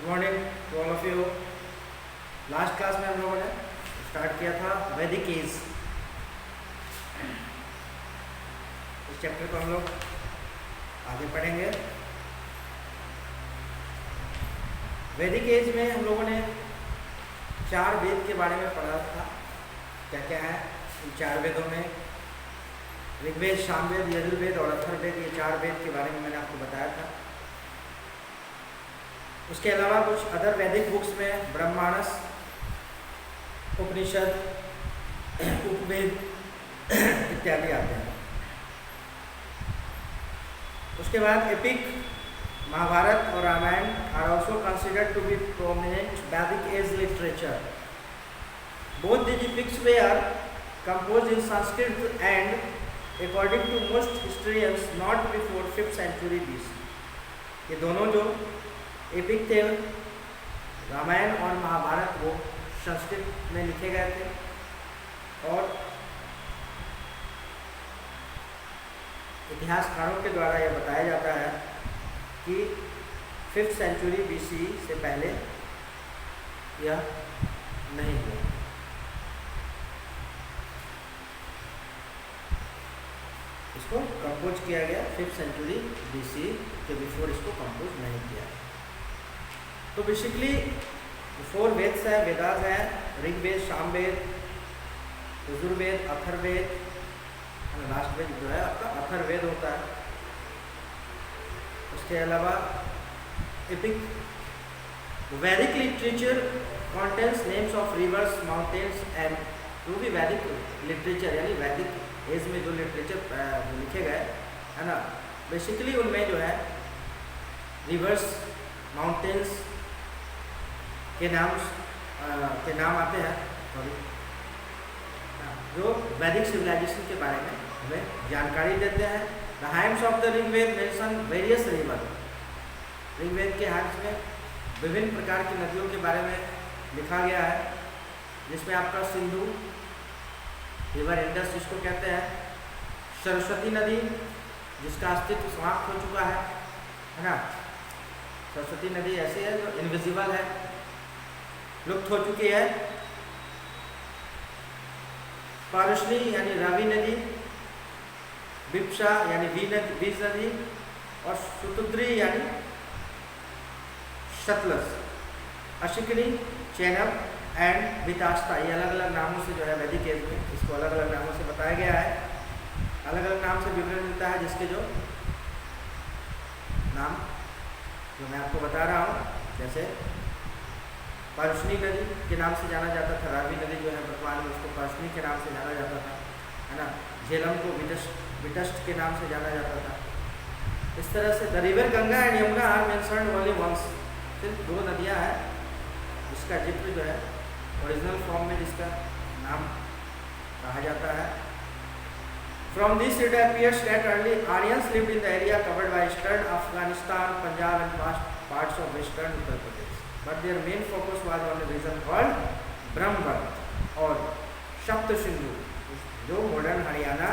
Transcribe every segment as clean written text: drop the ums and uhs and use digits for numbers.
Good morning to all of you. Last class में हम लोगों ने स्टार्ट किया था वैदिक एज। इस चैप्टर को हम लोग आगे पढ़ेंगे। वैदिक एज में हम लोगों ने 4 वेद के बारे में पढ़ा था। क्या क्या है इन 4 वेदों में? ऋग्वेद, सामवेद, यजुर्वेद और अथर्ववेद, ये 4 वेद के बारे में मैंने आपको बताया था। उसके अलावा कुछ अदर वैदिक बुक्स में ब्रह्मांड, उपनिषद, उपवेद इत्यादि आते हैं। उसके बाद एपिक, महाभारत और Ramayana are also considered to be prominent Vedic age literature. Both these epics were composed in Sanskrit and according to most historians not before 5th century BC। ये दोनों जो एपिक थे, रामायण और महाभारत, वो संस्कृत में लिखे गए थे और इतिहासकारों के द्वारा यह बताया जाता है कि 5th सेंचुरी BC से पहले यह नहीं हुआ। इसको कंपोज किया गया 5th सेंचुरी BC के बिफोर इसको कंपोज नहीं किया। तो बेसिकली 4 वेद्स है, वेदास है, ऋग्वेद, सामवेद, यजुर्वेद, अथर्ववेद, लास्ट वेद जो है आपका अथर्ववेद होता है। उसके अलावा एपिक वैदिक literature contains names of reverse, mountains and जो भी वैदिक लिटरेचर यानी वैदिक एज में जो लिटरेचर लिखे गए है ना, बेसिकली उनमें जो है रिवर्स, माउंटेन्स के नाम आते हैं, जो वैदिक सिविलाइजेशन के बारे में हमें जानकारी देते हैं। The hymns of the Rigveda mention various river. Rigveda के हाइम्स में विभिन्न प्रकार की नदियों के बारे में लिखा गया है, जिसमें आपका सिंधु रिवर, इंडस जिसको कहते हैं, सरस्वती नदी जिसका अस्तित्व समाप्त हो चुका है ना। सरस्वती नदी ऐसी है जो इनविजिबल है, लुप्त हो चुकी है। पारुष्णी यानी रावी नदी, विप्सा यानी बीज नदी और सुतुद्री यानी सतलज, अशिकनी, चेनब एंड वितास्ता, ये अलग अलग नामों से जो है वैदिक एज में इसको अलग अलग नामों से बताया गया है। अलग अलग नाम से विवरण मिलता है, जिसके जो नाम जो मैं आपको बता रहा हूँ, जैसे पारुष्णी नदी के नाम से जाना जाता था, रावी नदी जो है वर्तमान में उसको पारुष्णी के नाम से जाना जाता था, है ना। झेलम को विटस्ट के नाम से जाना जाता था। इस तरह से the river Ganga and Yamuna are mentioned only once. सिर्फ 2 नदियाँ हैं जिसका जिक्र जो है ओरिजिनल फॉर्म में जिसका नाम कहा जाता है। From this it appears that early Aryans lived in the area covered by eastern Afghanistan, Punjab and parts of western Uttar Pradesh, but their main focus was on a region called ब्रह्मवत और सप्त सिंधु, जो modern Haryana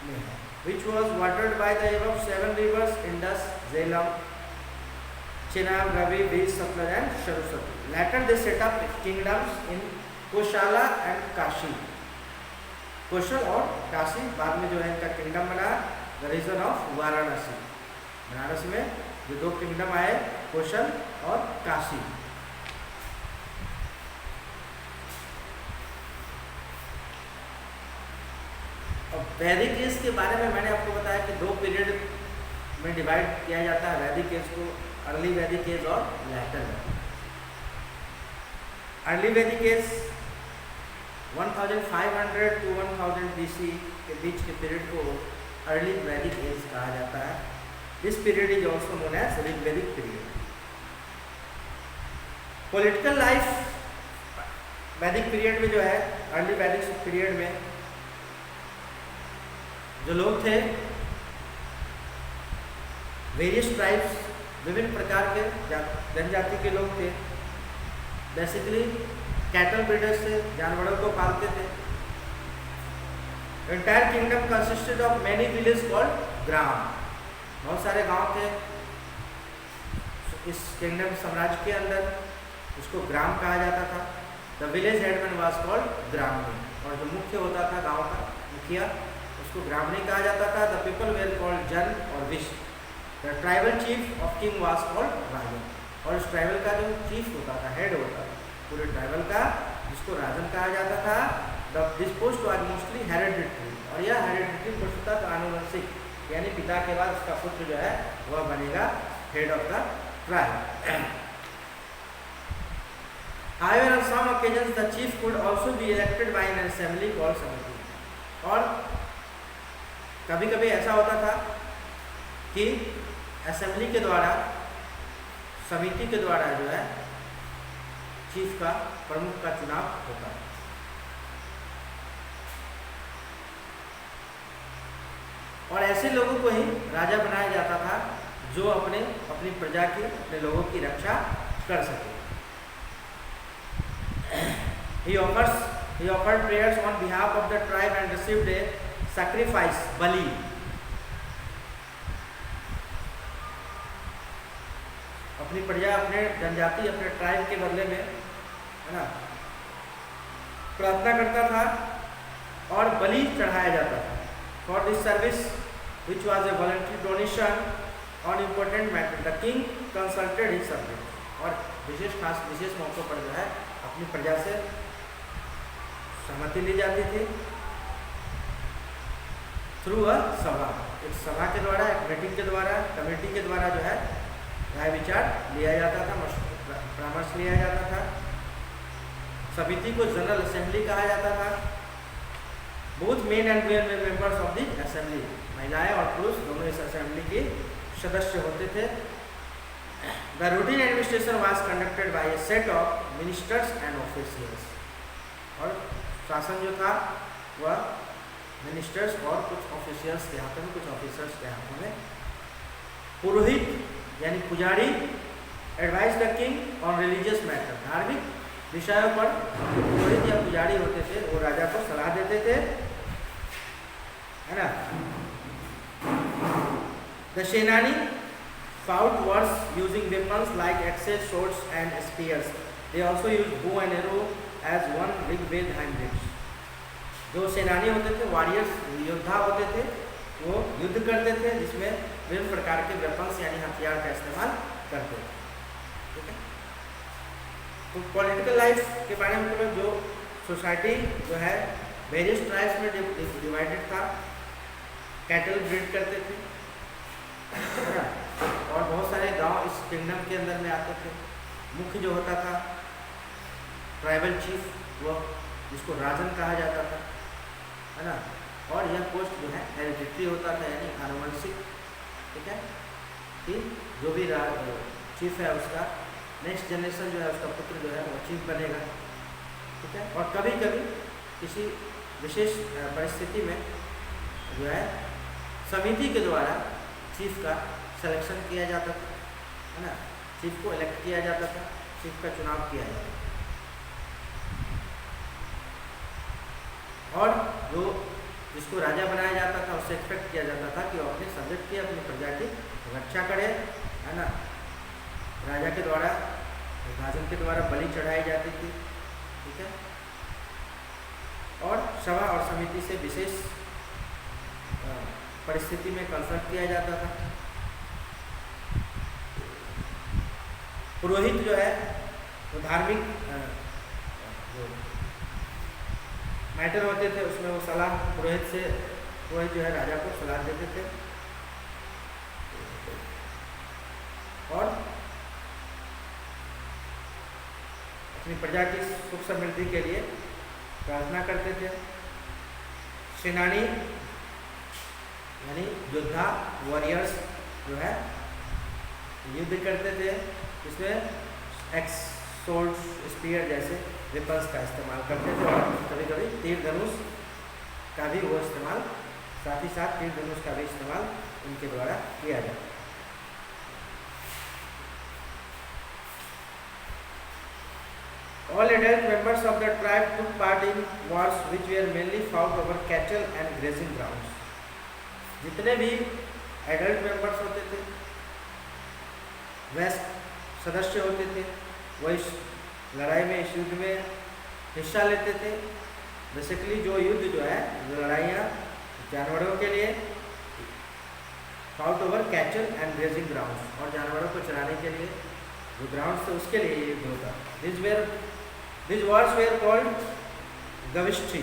में है, which was watered by the above 7 rivers Indus, Jhelum, Chenab, Ravi, Veer, Satluj and Saraswati. Later they set up kingdoms in Koshala and Kashi। कौशल और काशी बाद में जो है इनका किंगडम बना, the region of Varanasi. Banaras में जो 2 किंगडम आए, कौशल और काशी। और वैदिक एज के बारे में मैंने आपको बताया कि 2 पीरियड में डिवाइड किया जाता है वैदिक एज को, अर्ली वैदिक एज और लैटर वैदिक। Early Vedic as 1500 to 1000 BC के बीच के पीरियड को अर्ली वैदिक एज कहा जाता है। This period is also known as Rigvedic period. Political life Vedic period में जो है, अर्ली वैदिक पीरियड में जो लोग थे, वेरियस ट्राइब्स, विभिन्न प्रकार के जनजाति के लोग थे। बेसिकली कैटल ब्रीडर्स थे, जानवरों को पालते थे। Entire kingdom consisted of many village called gram. बहुत सारे गांव थे इस किंगडम साम्राज्य के अंदर उसको ग्राम कहा जाता था। The village headman was called gramani, और जो मुख्य होता था गांव का मुखिया उसको ग्रामनी कहा जाता था। The people where called jana और vish. The tribal chief of king was called rajan, और इस ट्राइबल का जो चीफ होता था, हेड होता था पूरे ट्राइबल का, जिसको राजन कहा जाता था। This post was mostly hereditary, और यह हेरेडिटरी पोस्ट था, तो आनुवंशिक, यानी पिता के बाद उसका पुत्र जो है वह बनेगा head of the tribe. However, on some occasions the chief could also be elected by an assembly called समिति, और कभी कभी ऐसा होता था कि असेंबली के द्वारा, समिति के द्वारा जो है चीफ का, प्रमुख का चुनाव होता है। और ऐसे लोगों को ही राजा बनाया जाता था जो अपनी प्रजा की, अपने लोगों की रक्षा कर सके। He offered prayers on behalf of the tribe and received a sacrifice, बलि। अपनी प्रजा, अपने जनजाति, अपने ट्राइब के बदले में, है ना, प्रार्थना करता था और बलि चढ़ाया जाता था। For this service, which was a voluntary donation on important matter, the king consulted his subjects, और विशेष मौकों पर जो है अपनी प्रजा से सहमति ली जाती थी थ्रू अ सभा, एक सभा के द्वारा, एक मीटिंग के द्वारा, कमेटी के द्वारा जो है राय विचार लिया जाता था, परामर्श लिया जाता था। समिति को जनरल असेंबली कहा जाता था। Both men and women way members of the assembly, महिलाएं और पुरुष दोनों इस असेंबली के सदस्य होते थे। The routine administration was conducted by A set of ministers and officials, और शासन जो था वह मिनिस्टर्स और कुछ ऑफिशियल्स के हाथों में, कुछ ऑफिसर्स के हाथों में। पुरोहित यानी पुजारी advise the king on religious matter, धार्मिक विषयों पर पुरोहित या पुजारी होते थे, वो राजा को सलाह देते थे, है ना। द सेनानी fought wars using weapons like axes, swords and spears. They also used bow and arrow as one big with hand grips. जो सेनानी होते थे, वॉरियर्स, योद्धा होते थे, वो युद्ध करते थे जिसमें विभिन्न प्रकार के वेपन्स यानी हथियार का इस्तेमाल करते थे। ठीक है, तो पॉलिटिकल लाइफ के बारे में बोलो, जो सोसाइटी जो है वेरियस ट्राइब्स में डिवाइडेड था, कैटल ब्रीड करते थे, और बहुत सारे गांव इस किंगडम के अंदर में आते थे। मुख्य जो होता था ट्राइबल चीफ, वो जिसको राजन कहा जाता था, है ना, और यह पोस्ट जो है हेरिडिटरी होता था, यानी आनुवंशिक। ठीक है, कि जो भी चीफ है उसका नेक्स्ट जनरेशन जो है उसका पुत्र जो है वो चीफ बनेगा। ठीक है, और कभी कभी किसी विशेष परिस्थिति में जो है समिति के द्वारा चीफ का सिलेक्शन किया जाता था, है ना, चीफ को इलेक्ट किया जाता था, चीफ का चुनाव किया जाता था। और जो जिसको राजा बनाया जाता था उससे एक्सपेक्ट किया जाता था कि वो अपने सब्जेक्ट की, अपनी प्रजा की रक्षा करे, है ना। राजा के द्वारा, राजन के द्वारा बलि चढ़ाई जाती थी। ठीक है, और सभा और समिति से विशेष परिस्थिति में कंसल्ट किया जाता था। पुरोहित जो है वो धार्मिक जो मैटर होते थे उसमें वो सलाह पुरोहित जो है राजा को सलाह देते थे, और अपनी प्रजा की सुख समृद्धि के लिए प्रार्थना करते थे। सेनानी यानी योद्धा, वॉरियर्स जो है युद्ध करते थे, इसमें एक्स, सोर्ड, स्पीयर जैसे वेपन्स का इस्तेमाल करते थे, और कभी कभी तीर धनुष का भी वो इस्तेमाल, साथ ही साथ तीर धनुष का भी इस्तेमाल उनके द्वारा किया जाता है। All adult members of the tribe took part in wars which were mainly fought over cattle and grazing grounds. जितने भी एडल्ट मेंबर्स होते थे वह सदस्य होते थे, वो इस लड़ाई में, इस युद्ध में हिस्सा लेते थे। बेसिकली जो युद्ध जो है, जो लड़ाइयाँ जानवरों के लिए fought over कैचल and grazing ground, और जानवरों को चराने के लिए जो ग्राउंड थे उसके लिए युद्ध होता। This wars were called gavishti.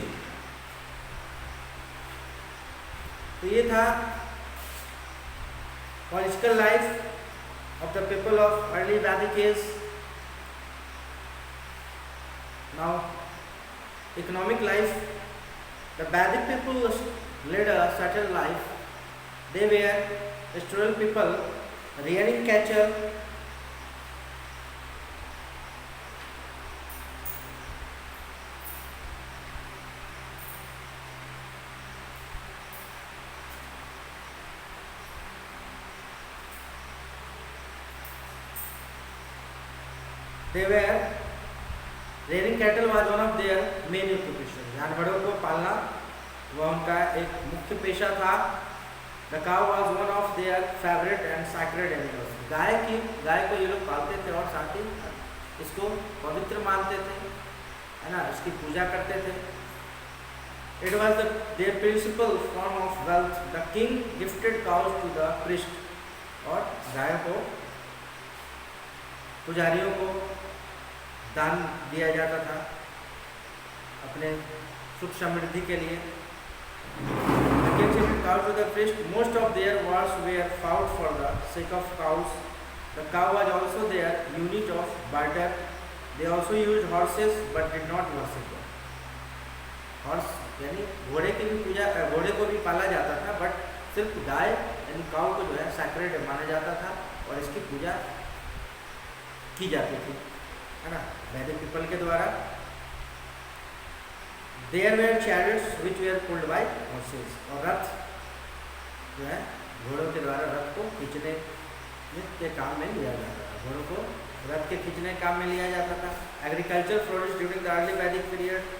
तो ये था political life of the people of early Vedic age. Now economic life, the Vedic people led a settled life. They were pastoral people, rearing cattle, rearing cattle was one of their main occupation. जानवरों को पालना वह उनका एक मुख्य पेशा था। The cow was one of their favorite and sacred animals. गाय को ये लोग पालते थे और साथ ही इसको पवित्र मानते थे, है ना, इसकी पूजा करते थे। It was their principal form of wealth. The king gifted cows to the priest. और गायों को पुजारियों को दान दिया जाता था अपने सुख समृद्धि के लिए। Cows to the priest. Most of their wars were fought for the sake of cows. The cow was also their unit of barter. They also used horses but did not worship them. Horse यानी घोड़े की भी पूजा, घोड़े को भी पाला जाता था, बट सिर्फ गाय यानी काऊ को जो है सैक्रेड माना जाता था और इसकी पूजा की जाती थी, है ना, वैदिक पीपल के द्वारा। There were chariots which were pulled by horses. और रथ जो है घोड़ों के द्वारा रथ को खींचने के काम में लिया जाता था, घोड़ों को रथ के खींचने के काम में लिया जाता था। Agriculture flourished during the early Vedic period.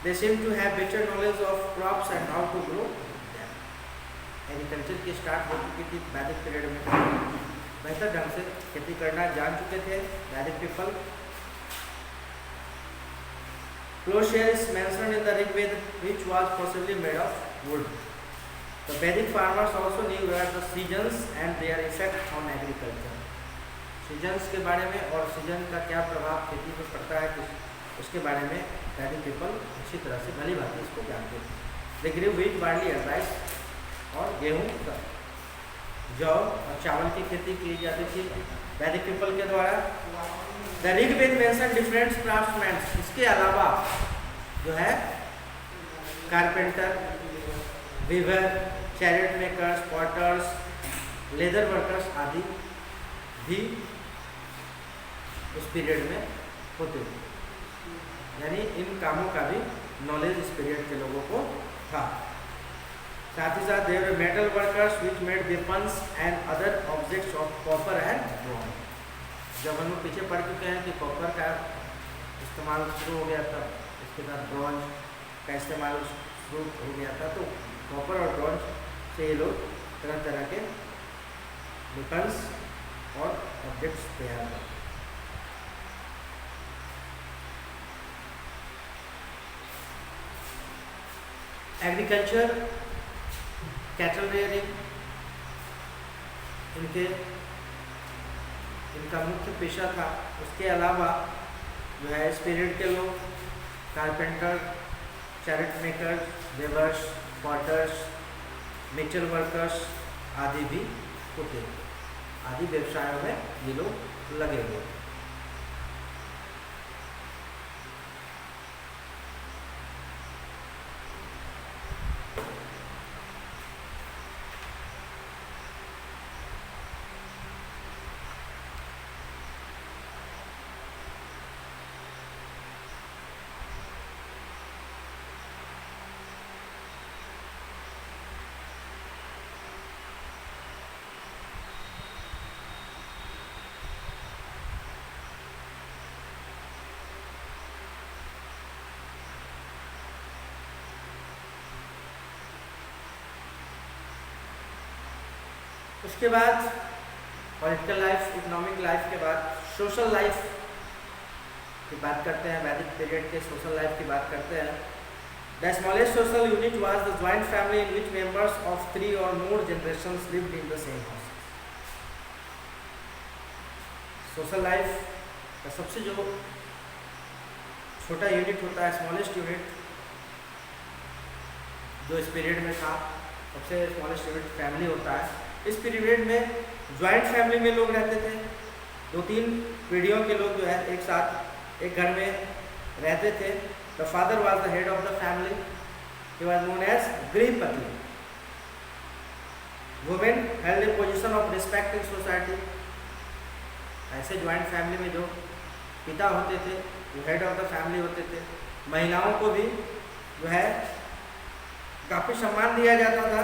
They seem to have better knowledge of crops and how to grow them. Agriculture की स्टार्ट हो चुकी थी वैदिक पीरियड में, बेहतर ढंग से खेती करना जान चुके थे वैदिक people. Plowshare is mentioned in the Rig Veda, which was possibly made of wood. The Vedic farmers also knew about the seasons and their effect on agriculture. Seasons के बारे में और सीजन का क्या प्रभाव खेती पर पड़ता है उसके बारे में वैदिक पीपल अच्छी तरह से भली भांति इसको जानते थे। They grew wheat, barley and rice, और गेहूँ, जौ और चावल की खेती की जाती थी वैदिक पीपल के द्वारा। The Rig Veda mentioned different craftsmen. इसके अलावा जो है carpenter, weaver, chariot makers, potters, leather workers आदि भी उस पीरियड में होते थे, यानी इन कामों का भी नॉलेज इस पीरियड के लोगों को था। साथ ही साथ there metal workers which made weapons and other objects of copper and bronze. जब हम लोग पीछे पढ़ चुके हैं कि कॉपर का इस्तेमाल शुरू हो गया था, इसके बाद ब्रॉन्ज का इस्तेमाल शुरू हो गया था, तो कॉपर और ब्रॉन्ज से ये लोग तरह तरह के वेपन्स और ऑब्जेक्ट्स तैयार करते। एग्रीकल्चर, कैटल रेयरिंग इनका मुख्य पेशा था। उसके अलावा जो है इस पीरियड के लोग carpenter, chariot makers, weavers, potters, metal workers आदि भी होते थे। आदि व्यवसायों में ये लोग लगे हुए। उसके बाद पॉलिटिकल लाइफ, इकोनॉमिक लाइफ के बाद सोशल लाइफ की बात करते हैं। वैदिक पीरियड के सोशल लाइफ की बात करते हैं। The smallest social unit was the joint family in which members of 3 और more generations lived in the same house. Social life का सबसे जो छोटा यूनिट होता है, स्मॉलेस्ट यूनिट जो इस पीरियड में था, सबसे स्मॉलेस्ट यूनिट फैमिली होता है। इस पीरियड में ज्वाइंट फैमिली में लोग रहते थे। 2-3 पीढ़ियों के लोग जो है एक साथ एक घर में रहते थे। The father was the head of the family, he was known as grihapati. Women held a position of respect in society. ऐसे ज्वाइंट फैमिली में जो पिता होते थे वो हेड ऑफ द फैमिली होते थे। महिलाओं को भी जो है काफी सम्मान दिया जाता था।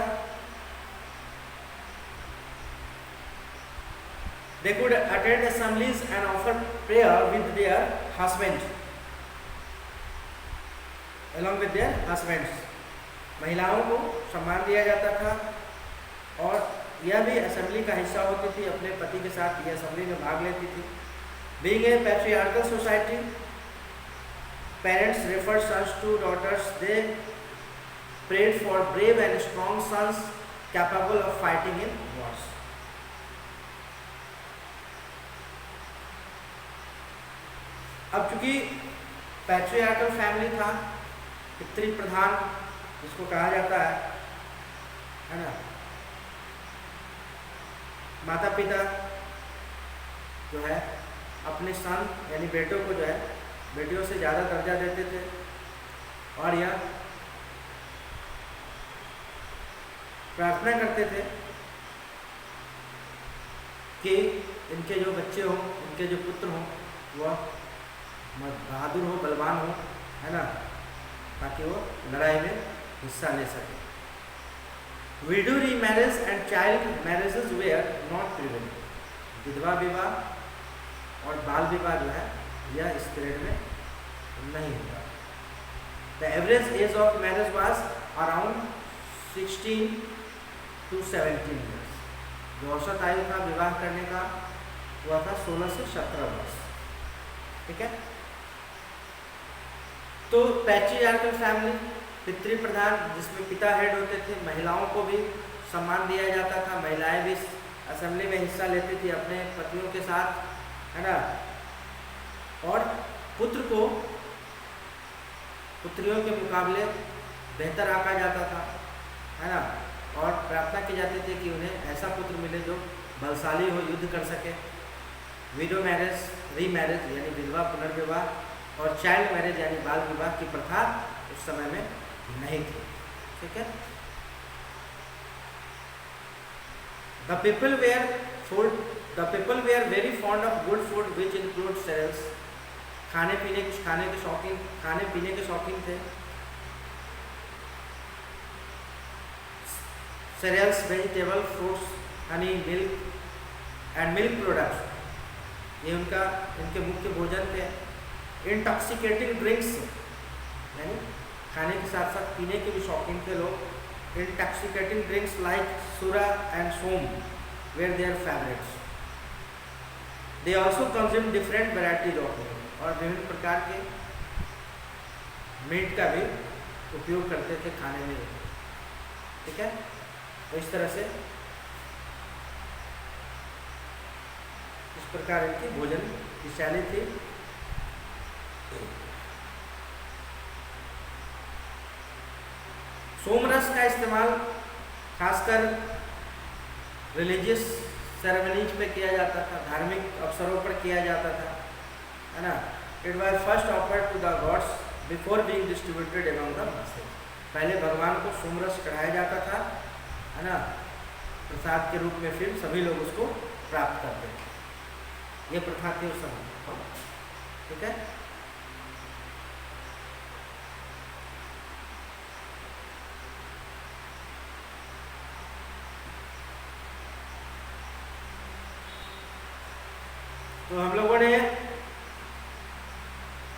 They could attend assemblies and offer prayer with their husbands, along with their husbands. महिलाओं को सम्मान दिया जाता था और यह भी असेंबली का हिस्सा होती थी, अपने पति के साथ यह असेंबली में भाग लेती थी। Being a patriarchal society, parents referred sons to daughters. They prayed for brave and strong sons capable of fighting in wars. अब चूंकि पैट्रियार्कल फैमिली था, पितृ प्रधान जिसको कहा जाता है ना, माता पिता जो है अपने सन यानी बेटों को जो है बेटियों से ज़्यादा दर्जा देते थे और यह प्रार्थना करते थे कि इनके जो बच्चे हों, इनके जो पुत्र हों वह बहादुर हो, बलवान हो, है ना, ताकि वो लड़ाई में हिस्सा ले सके। Widow remarriage and child marriages were not prevent. विधवा विवाह और बाल विवाह जो है यह इस पीरियड में नहीं होता। The average age of marriage was around 16 to 17 years. जो औसत आयु था विवाह करने का वह था 16 से 17 वर्ष। ठीक है, तो पैट्रियार्कल फैमिली, पितृ प्रधान जिसमें पिता हेड होते थे, महिलाओं को भी सम्मान दिया जाता था। महिलाएं भी असेंबली में हिस्सा लेती थी अपने पतियों के साथ, है ना, और पुत्र को पुत्रियों के मुकाबले बेहतर आंका जाता था, है ना, और प्रार्थना की जाती थी कि उन्हें ऐसा पुत्र मिले जो बलशाली हो, युद्ध कर सके। विडो मैरिज, रीमैरिज यानी विधवा पुनर्विवाह और चाइल्ड मैरिज यानी बाल विवाह की प्रथा उस समय में नहीं थी। ठीक है, the people were very fond of good food which include cereals. खाने पीने के शौकीन थे। Cereals, vegetable, fruits, honey, milk and milk products ये इनके मुख्य भोजन थे। इंटॉक्सिकेटिंग ड्रिंक्स यानी खाने के साथ साथ पीने के भी शौकीन थे लोग। Intoxicating drinks like sura and soma were their favourites. They also consume different varieties of meat और विभिन्न प्रकार के मीट का भी उपयोग करते थे खाने में। ठीक है, तो इस तरह से इस प्रकार इनकी भोजन की शैली थी। सोमरस का इस्तेमाल खासकर रिलीजियस सेरेमनीज पे किया जाता था, धार्मिक अवसरों पर किया जाता था, है ना। It was first offered to the gods before being distributed among the masses. पहले भगवान को सोमरस चढ़ाया जाता था, है ना, प्रसाद के रूप में, फिर सभी लोग उसको प्राप्त करते थे। ये प्रथा थी उस समय। ठीक है, तो हम लोगों ने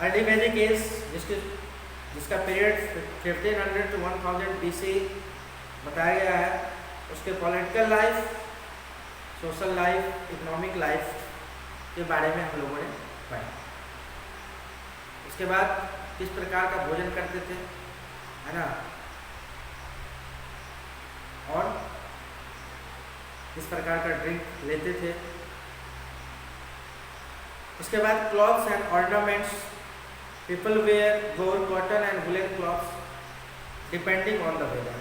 अर्ली वैदिक एज जिसका पीरियड 1500 to 1000 BC बताया गया है, उसके political life, social life, economic life के बारे में हम लोगों ने पढ़ा। उसके बाद किस प्रकार का भोजन करते थे, है ना, और किस प्रकार का ड्रिंक लेते थे। उसके बाद clothes and ornaments, people wore cotton and woollen clothes depending on the weather.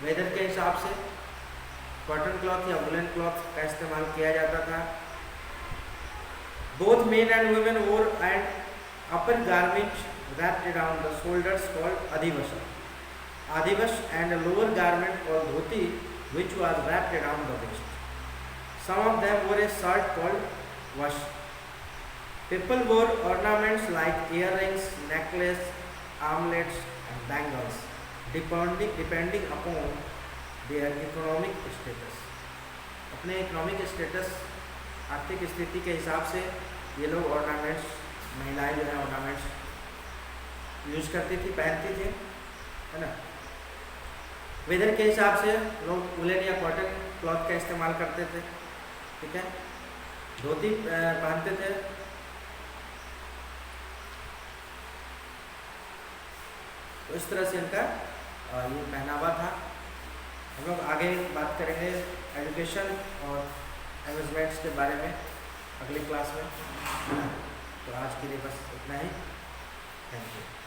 Weather के हिसाब से कॉटन क्लॉथ या वुलन क्लॉथ का इस्तेमाल किया जाता था। Both men and women wore and upper garment wrapped around the shoulders called adivasha. Adivash and a lower garment called dhoti, which was wrapped around the waist. Some of them wore a shirt called vash. People wore ornaments like earrings, necklace, armlets, and bangles, depending upon their economic status. अपने economic status, आर्थिक स्थिति के हिसाब से ये लोग ornaments, महिलाएं जो है ऑर्नामेंट्स यूज करती थी, पहनती थी, है ना। वेदर के हिसाब से लोग वुलन या कॉटन क्लॉथ का इस्तेमाल करते थे, ठीक है, धोती पहनते थे। तो इस तरह से इनका ये पहनावा था। हम लोग आगे बात करेंगे एजुकेशन और एम्यूजमेंट्स के बारे में अगली क्लास में। तो आज के लिए बस इतना ही। Thank you.